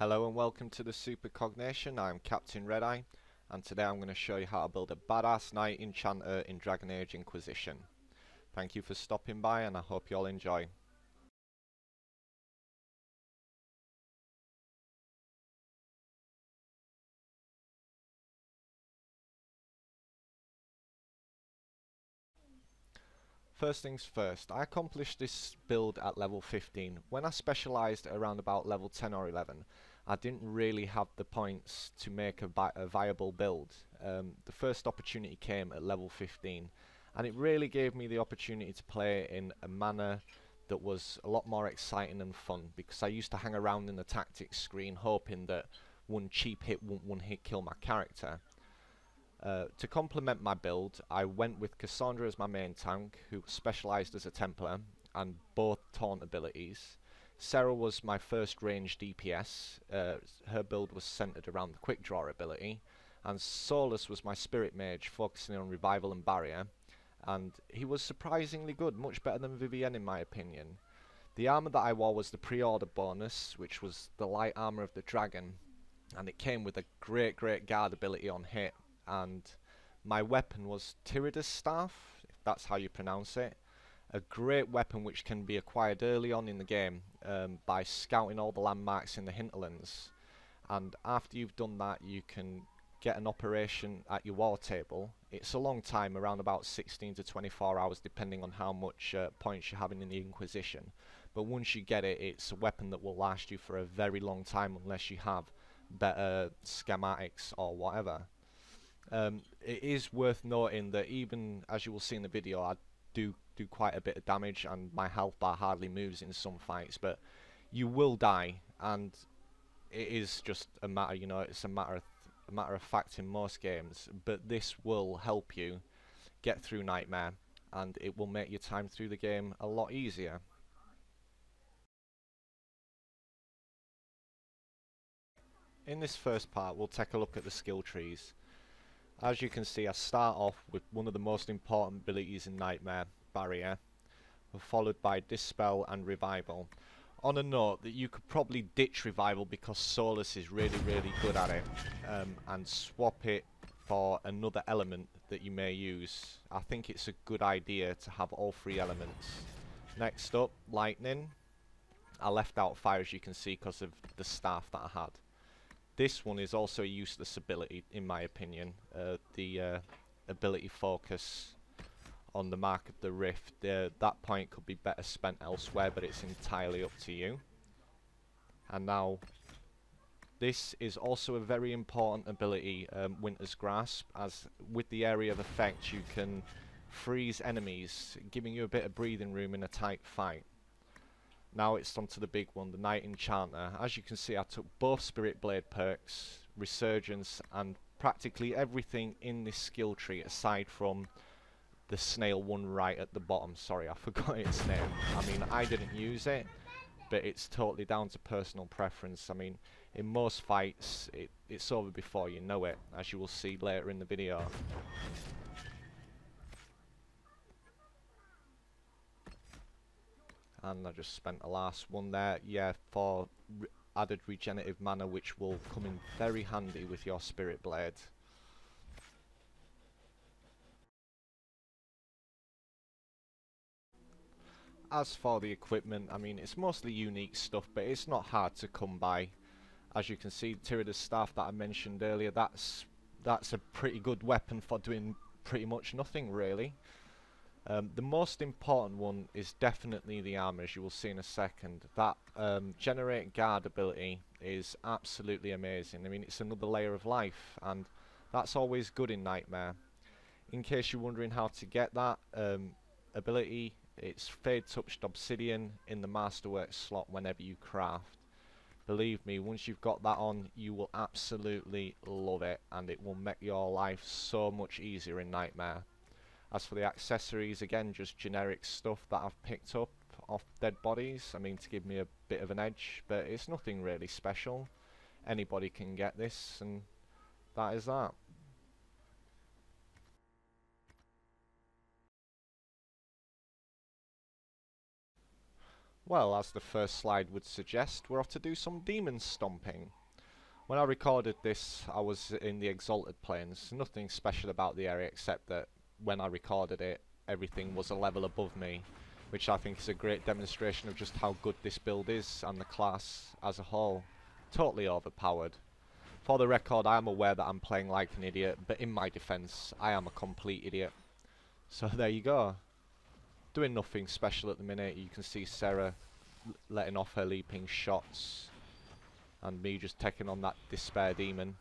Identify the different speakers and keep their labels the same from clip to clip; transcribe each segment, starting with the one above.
Speaker 1: Hello and welcome to the Supercognition. I'm Captain Redeye, and today I'm going to show you how to build a badass Knight-Enchanter in Dragon Age Inquisition. Thank you for stopping by and I hope you all enjoy. First things first, I accomplished this build at level 15. When I specialised around about level 10 or 11, I didn't really have the points to make a viable build. The first opportunity came at level 15, and it really gave me the opportunity to play in a manner that was a lot more exciting and fun, because I used to hang around in the tactics screen hoping that one cheap hit wouldn't one hit kill my character. To complement my build, I went with Cassandra as my main tank, who specialised as a Templar, and both taunt abilities. Sarah was my first range DPS, her build was centred around the quick draw ability, and Solus was my spirit mage, focusing on revival and barrier, and he was surprisingly good, much better than Vivienne in my opinion. The armour that I wore was the pre-order bonus, which was the light armour of the dragon, and it came with a great guard ability on hit. And my weapon was Tirida's Staff, if that's how you pronounce it. A great weapon which can be acquired early on in the game by scouting all the landmarks in the hinterlands. And after you've done that, you can get an operation at your war table. It's a long time, around about 16 to 24 hours, depending on how much points you're having in the Inquisition. But once you get it, it's a weapon that will last you for a very long time unless you have better schematics or whatever. It is worth noting that even as you will see in the video, I do quite a bit of damage and my health bar hardly moves in some fights, but you will die, and it is just a matter, you know, it's a matter of fact in most games. But this will help you get through Nightmare, and it will make your time through the game a lot easier. In this first part, we'll take a look at the skill trees. As you can see, I start off with one of the most important abilities in Nightmare, Barrier, followed by Dispel and Revival. On a note that you could probably ditch Revival because Solus is really good at it, and swap it for another element that you may use. I think it's a good idea to have all three elements. Next up, Lightning. I left out Fire, as you can see, because of the staff that I had. This one is also a useless ability, in my opinion. The ability focus on the mark of the rift. That point could be better spent elsewhere, but it's entirely up to you. And now, this is also a very important ability, Winter's Grasp, as with the area of effect you can freeze enemies, giving you a bit of breathing room in a tight fight. Now it's on to the big one, the Knight-Enchanter. As you can see, I took both Spirit Blade perks, Resurgence, and practically everything in this skill tree aside from the snail one right at the bottom. Sorry, I forgot its name. I mean, I didn't use it, but it's totally down to personal preference. I mean, in most fights, it's over before you know it, as you will see later in the video. And I just spent the last one there, yeah, for added regenerative mana, which will come in very handy with your Spirit Blade. As for the equipment, I mean, it's mostly unique stuff, but it's not hard to come by. As you can see, Tirida's Staff that I mentioned earlier, that's a pretty good weapon for doing pretty much nothing, really. The most important one is definitely the armor, as you will see in a second. That generate guard ability is absolutely amazing. I mean, it's another layer of life, and that's always good in Nightmare. In case you're wondering how to get that ability, it's Fade Touched Obsidian in the Masterwork slot whenever you craft. Believe me, once you've got that on, you will absolutely love it, and it will make your life so much easier in Nightmare. As for the accessories, again, just generic stuff that I've picked up off dead bodies. I mean, to give me a bit of an edge, but it's nothing really special. Anybody can get this, and that is that. Well, as the first slide would suggest, we're off to do some demon stomping. When I recorded this, I was in the Exalted Plains. Nothing special about the area except that when I recorded it, everything was a level above me, which I think is a great demonstration of just how good this build is and the class as a whole. Totally overpowered. For the record, I am aware that I'm playing like an idiot, but in my defense, I am a complete idiot. So there you go. Doing nothing special at the minute. You can see Sarah letting off her leaping shots, and me just taking on that despair demon.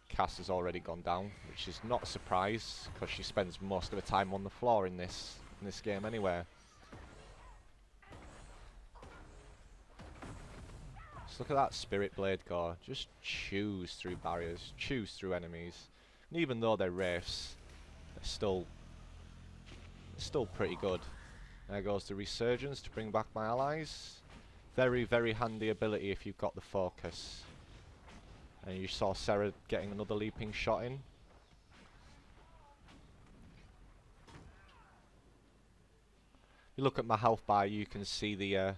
Speaker 1: Cass has already gone down, which is not a surprise because she spends most of her time on the floor in this game anyway. Just look at that Spirit Blade go. Just chews through barriers, chews through enemies. And even though they're wraiths, they're still pretty good. There goes the Resurgence to bring back my allies. Very, very handy ability if you've got the focus. And you saw Sarah getting another leaping shot in. If you look at my health bar, you can see the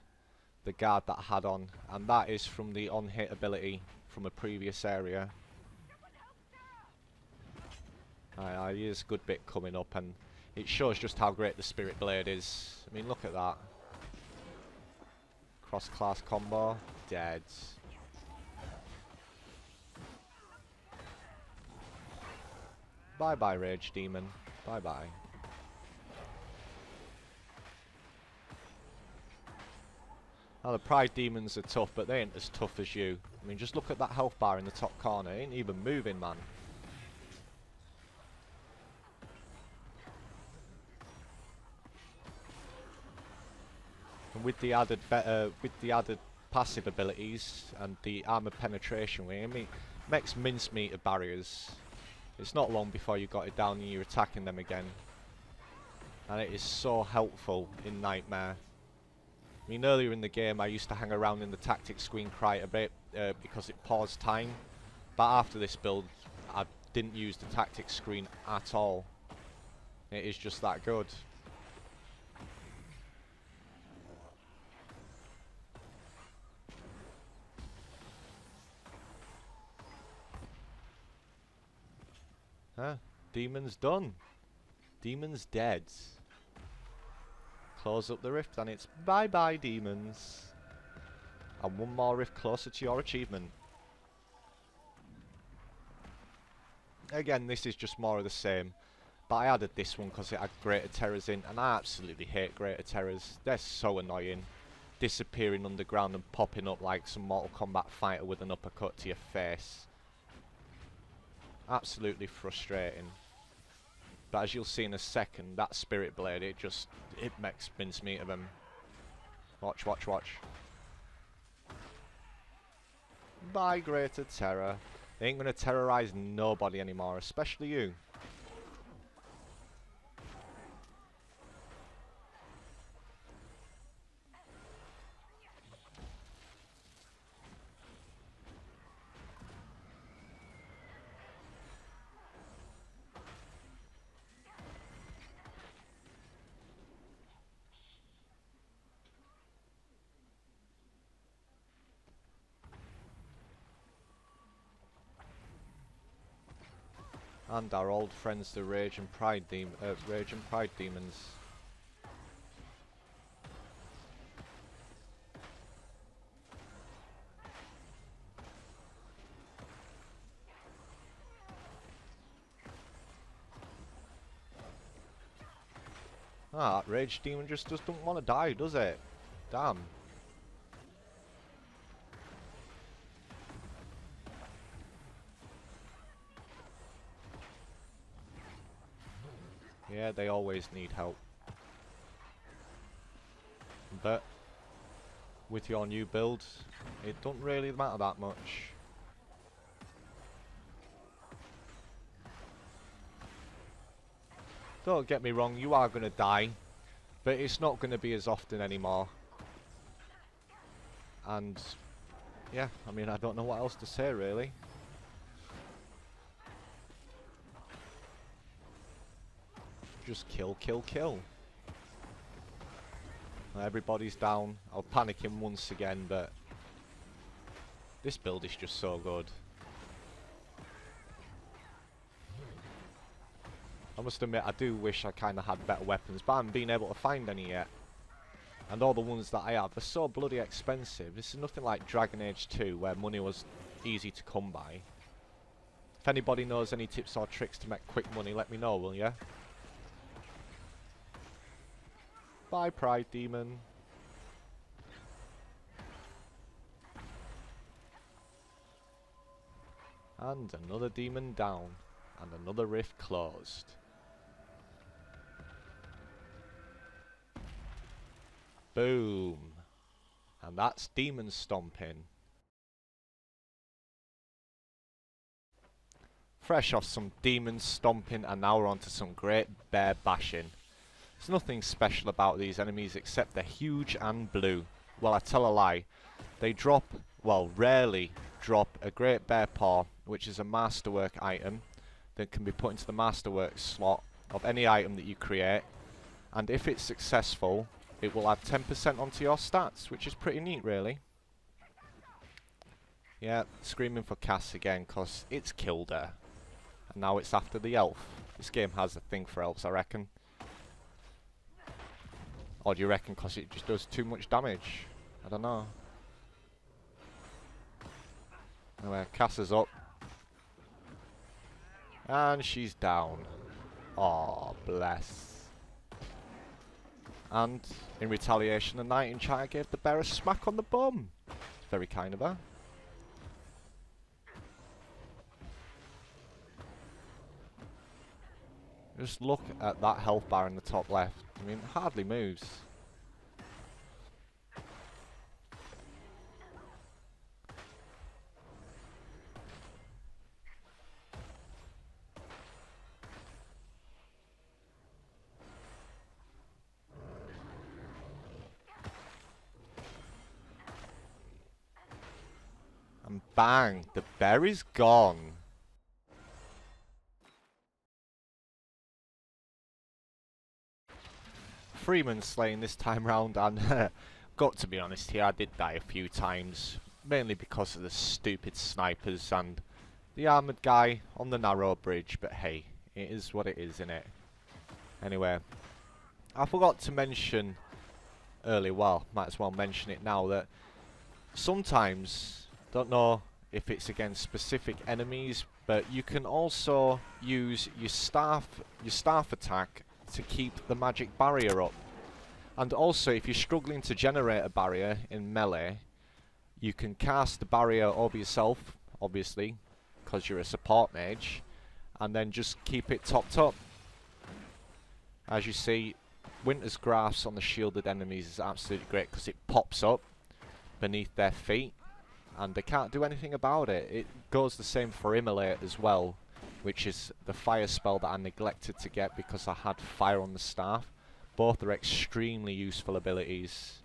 Speaker 1: guard that I had on, and that is from the on-hit ability from a previous area. Here's a good bit coming up, and it shows just how great the Spirit Blade is. I mean, look at that. Cross-class combo. Dead. Bye-bye, Rage Demon. Bye-bye. Now, the Pride Demons are tough, but they ain't as tough as you. I mean, just look at that health bar in the top corner. It ain't even moving, man. And with the added passive abilities and the armor penetration, I mean, makes mincemeat of barriers. It's not long before you got it down and you're attacking them again. And it is so helpful in Nightmare. I mean, earlier in the game I used to hang around in the tactics screen quite a bit because it paused time. But after this build, I didn't use the tactics screen at all. It is just that good. Huh? Demon's done. Demon's dead. Close up the rift and it's bye-bye, demons. And one more rift closer to your achievement. Again, this is just more of the same. But I added this one because it had Greater Terrors in, and I absolutely hate Greater Terrors. They're so annoying. Disappearing underground and popping up like some Mortal Kombat fighter with an uppercut to your face. Absolutely frustrating. But as you'll see in a second, that Spirit Blade, it makes mincemeat of them. Watch, watch, watch. Bye, Greater Terror. They ain't gonna terrorize nobody anymore, especially you. And our old friends, the Rage and Pride Demons. Ah, that Rage Demon just doesn't want to die, does it? Damn. Yeah, they always need help. But with your new build, it don't really matter that much. Don't get me wrong, you are going to die, but it's not going to be as often anymore. And yeah, I mean, I don't know what else to say really. Just kill, kill, kill. Everybody's down. I'll panic him once again, but this build is just so good. I must admit, I do wish I kind of had better weapons, but I haven't been able to find any yet. And all the ones that I have are so bloody expensive. This is nothing like Dragon Age 2, where money was easy to come by. If anybody knows any tips or tricks to make quick money, let me know, will ya? Bye, Pride Demon. And another demon down. And another rift closed. Boom. And that's demon stomping. Fresh off some demon stomping, and now we're on to some great bear bashing. There's nothing special about these enemies except they're huge and blue. Well, I tell a lie. They drop, well, rarely drop a great bear paw, which is a masterwork item that can be put into the masterwork slot of any item that you create. And if it's successful, it will add 10% onto your stats, which is pretty neat, really. Yeah, screaming for Cass again, because it's killed her. And now it's after the elf. This game has a thing for elves, I reckon. Or do you reckon because it just does too much damage? I don't know. Anyway, Cass is up. And she's down. Aw, bless. And in retaliation, the Knight-Enchanter gave the bear a smack on the bum. It's very kind of her. Just look at that health bar in the top left. I mean, it hardly moves. And bang, the bear is gone. Freeman slaying this time round, and got to be honest here, I did die a few times, mainly because of the stupid snipers and the armoured guy on the narrow bridge, but hey, it is what it is, innit? Anyway, I forgot to mention earlier, well, might as well mention it now, that sometimes, don't know if it's against specific enemies, but you can also use your staff attack to keep the magic barrier up. And also, if you're struggling to generate a barrier in melee, you can cast the barrier over yourself, obviously, because you're a support mage, and then just keep it topped up. As you see, Winter's Grass on the shielded enemies is absolutely great because it pops up beneath their feet, and they can't do anything about it. It goes the same for Immolate as well, which is the fire spell that I neglected to get because I had fire on the staff. Both are extremely useful abilities.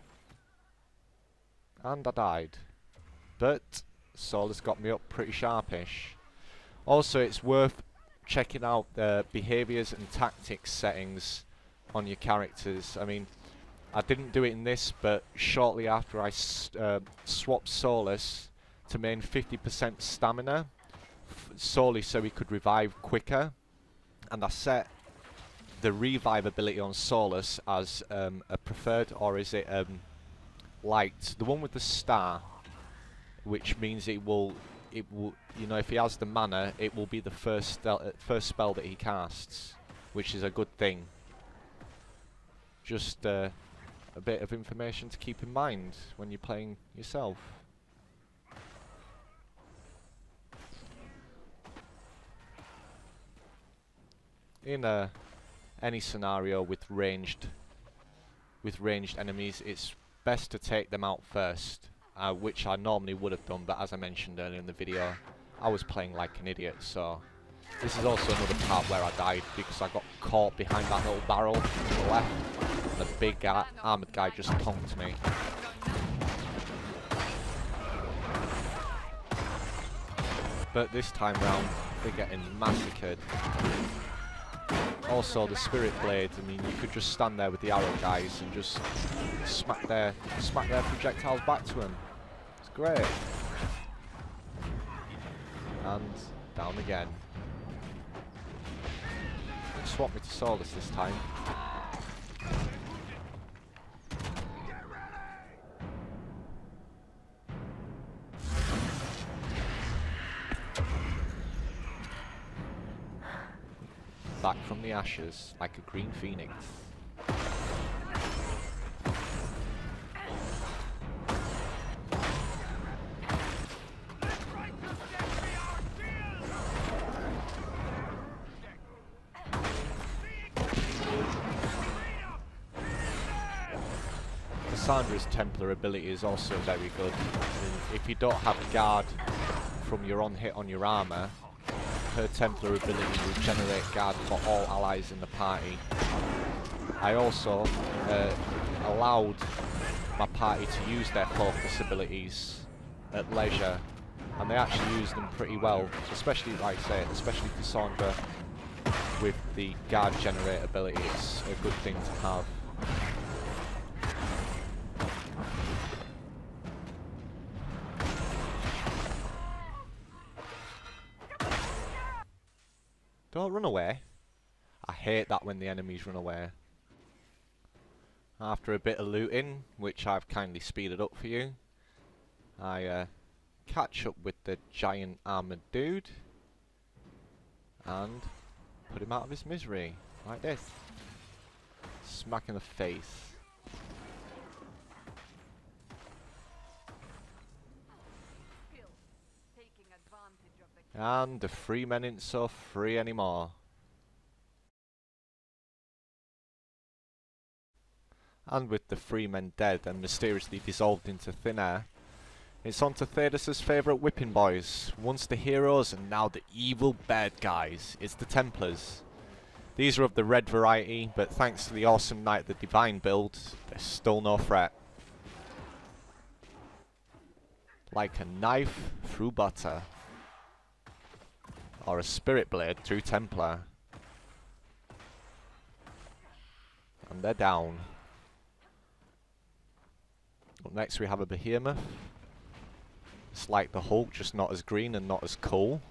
Speaker 1: And I died. But Solar's got me up pretty sharpish. Also, it's worth checking out the behaviours and tactics settings on your characters. I mean, I didn't do it in this, but shortly after I swapped Solus to main 50% stamina, solely so he could revive quicker, and I set the revive ability on Solus as a preferred, or is it light, the one with the star, which means it will, you know, if he has the mana, it will be the first spell that he casts, which is a good thing. Just a bit of information to keep in mind when you're playing yourself. In any scenario with ranged enemies, it's best to take them out first, which I normally would have done, but as I mentioned earlier in the video, I was playing like an idiot, so this is also another part where I died because I got caught behind that little barrel to the left, and the big armoured guy just tonked me. But this time round, they're getting massacred. Also the Spirit Blade, I mean, you could just stand there with the arrow guys and just smack their projectiles back to them. It's great. And down again. Swap me to Solus this time. Back from the ashes like a green phoenix. Cassandra's Templar ability is also very good. I mean, if you don't have guard from your on hit on your armour, her Templar ability will generate guard for all allies in the party. I also allowed my party to use their focus abilities at leisure, and they actually use them pretty well, especially, like I say, especially Cassandra with the guard generate ability. It's a good thing to have. Don't run away. I hate that when the enemies run away. After a bit of looting, which I've kindly speeded up for you, I catch up with the giant armoured dude and put him out of his misery, like this. Smack in the face. And the freemen ain't so free anymore. And with the freemen dead and mysteriously dissolved into thin air, it's on to Thaddeus' favourite whipping boys. Once the heroes and now the evil bad guys. It's the Templars. These are of the red variety, but thanks to the awesome Knight the Divine build, they're still no threat. Like a knife through butter. Or a spirit blade through Templar. And they're down. Up next we have a behemoth. It's like the Hulk, just not as green and not as cool.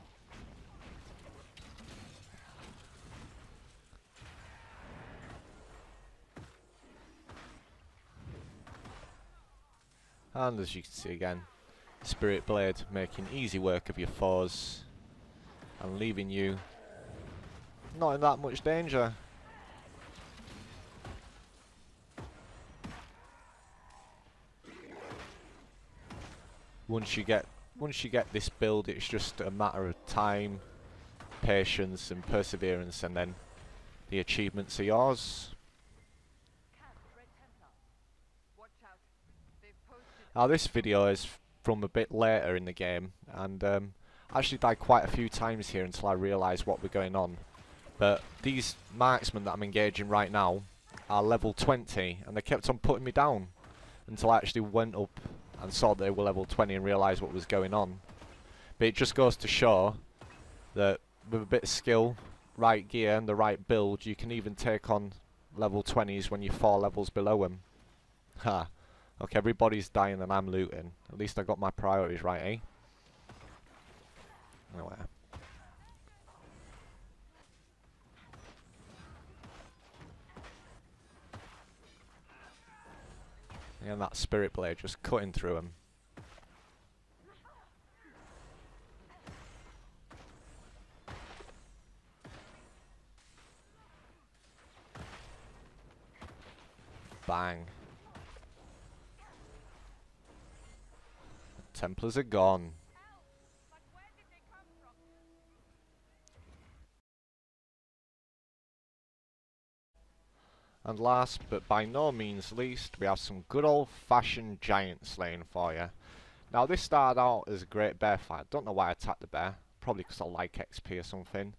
Speaker 1: And as you can see again, Spirit Blade making easy work of your foes and leaving you not in that much danger. Once you get this build, it's just a matter of time, patience and perseverance, and then the achievements are yours. Now this video is from a bit later in the game, and I actually died quite a few times here until I realised what was going on. But these marksmen that I'm engaging right now are level 20, and they kept on putting me down until I actually went up and saw they were level 20 and realised what was going on. But it just goes to show that with a bit of skill, right gear and the right build, you can even take on level 20s when you're 4 levels below them. Ha! Okay, everybody's dying and I'm looting. At least I got my priorities right, eh? Anyway. And that Spirit Blade just cutting through him. Bang. The Templars are gone. And last, but by no means least, we have some good old-fashioned giant slaying for you. Now this started out as a great bear fight. Don't know why I attacked the bear. Probably because I like XP or something.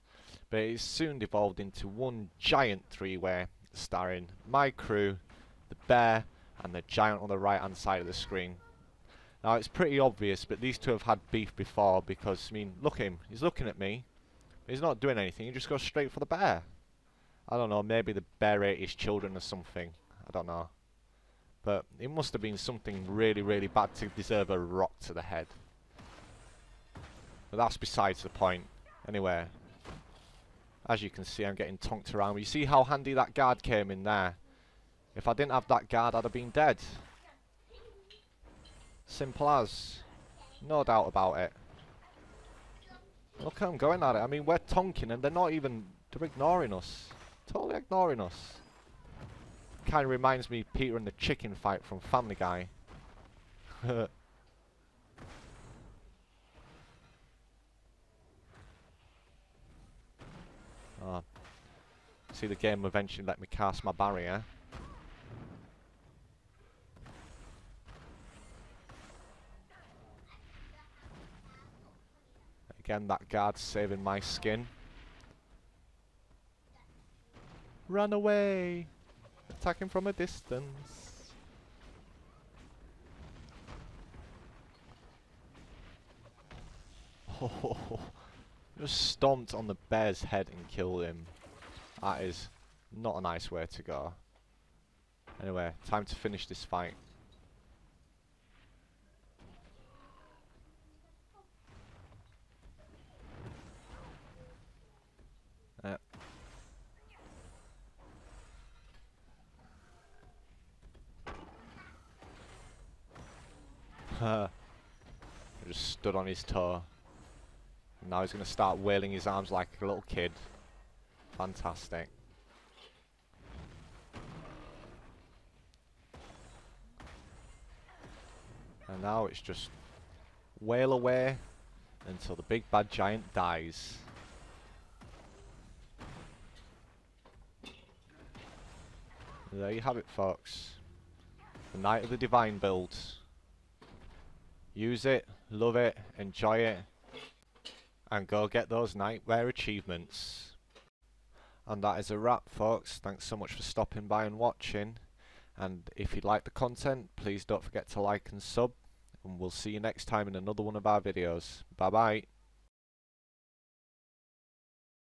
Speaker 1: But it soon devolved into one giant three-way, starring my crew, the bear, and the giant on the right-hand side of the screen. Now it's pretty obvious, but these two have had beef before because, I mean, look at him. He's looking at me. He's not doing anything. He just goes straight for the bear. I don't know, maybe the bear ate his children or something. I don't know. But it must have been something really, really bad to deserve a rock to the head. But that's besides the point. Anyway, as you can see, I'm getting tonked around. You see how handy that guard came in there? If I didn't have that guard, I'd have been dead. Simple as. No doubt about it. Look how I'm going at it. I mean, we're tonking and they're not even... They're ignoring us. Totally ignoring us. Kind of reminds me of Peter and the chicken fight from Family Guy. Oh. See, the game eventually let me cast my barrier. Again, that guard's saving my skin. Run away! Attack him from a distance. Oh, just stomped on the bear's head and killed him. That is not a nice way to go. Anyway, time to finish this fight. He just stood on his toe. And now he's going to start wailing his arms like a little kid. Fantastic. And now it's just wail away until the big bad giant dies. There you have it, folks. The Knight of the Divine build. Use it, love it, enjoy it, and go get those Nightwear achievements. And that is a wrap, folks. Thanks so much for stopping by and watching. And if you like the content, please don't forget to like and sub. And we'll see you next time in another one of our videos. Bye bye.